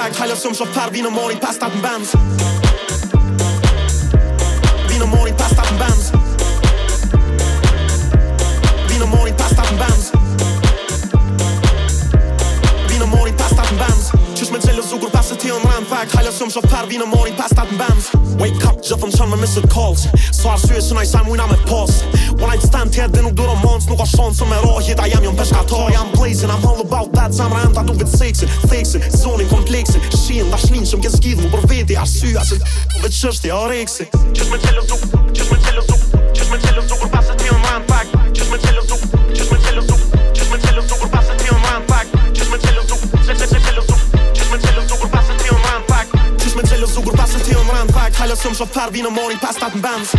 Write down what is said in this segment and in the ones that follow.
fakt, hajlës shumë shofer, vinë morin pas tat në Benz. Vinë morin pas tat në Benz. Vinë morin pas tat në Benz. Vinë morin pas tat në Benz. Qysh me gjellë zugur pas e ti në rand fakt, hajlës shumë shofer, vinë morin pas tat në Benz. Wake up, gjithëm qënë me missed calls. So arsye që nëjë sa mujna me pos. One night stand tjetë dhe nuk du romans. Nuk o shonë së me rohjet, a jam jon peshkator. Jam blazing, I'm all about that. Zamra enda du vit seksin, theksin, zonin kompleksin. Shien, dashnin që m'ke zgjidh mu për veti. Arsyeja që vit qështi o reksi. Qysh me gjellë zugur, qysh me gjellë zugur, qysh me gjellë zugur pas e ti në rand fakt. Qysh me gjellë zugur, qysh me gjellë zugur, qysh me gjellë zugur pas e ti në rand fakt. Qysh me gjellë zugur, qysh me gjellë zugur, qysh me gjellë zugur pas e ti në rand fakt. Qysh me gjellë zugur pas e ti në rand fakt. Hajlës shumë shofer, vinë morin pas tat në Benz.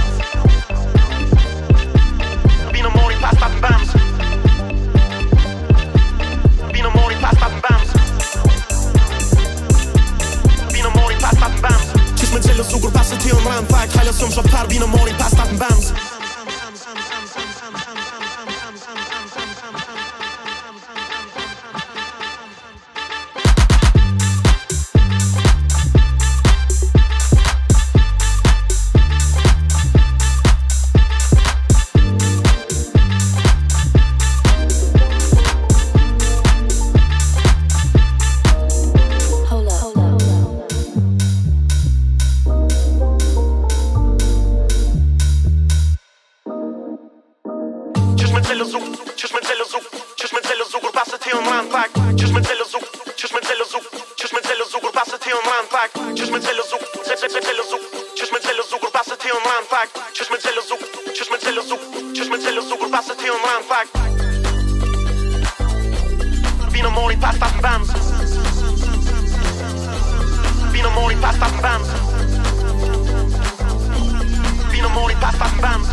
Vinë morin pas tat në Benz. Vinë morin pas tat në Benz. Vinë morin pas tat në Benz. Qysh me gjellë zugur pas e ti në rand fakt. Hajlës shumë shofer, vinë morin pas tat në Benz. Qysh me gjellë zugur, qysh me gjellë zugur, qysh me gjellë zugur pas e ti në rand fakt. Qysh me gjellë zugur, qysh me gjellë zugur, qysh me gjellë zugur pas e ti në rand fakt. Qysh me gjellë zugur, gjellë zugur, qysh me gjellë zugur pas e ti në rand fakt. Qysh me gjellë zugur, qysh me gjellë zugur, qysh me gjellë zugur pas e ti në rand fakt. Vinë morin pas tat në Benz. Vinë morin pas tat në Benz. Vinë morin pas tat në Benz.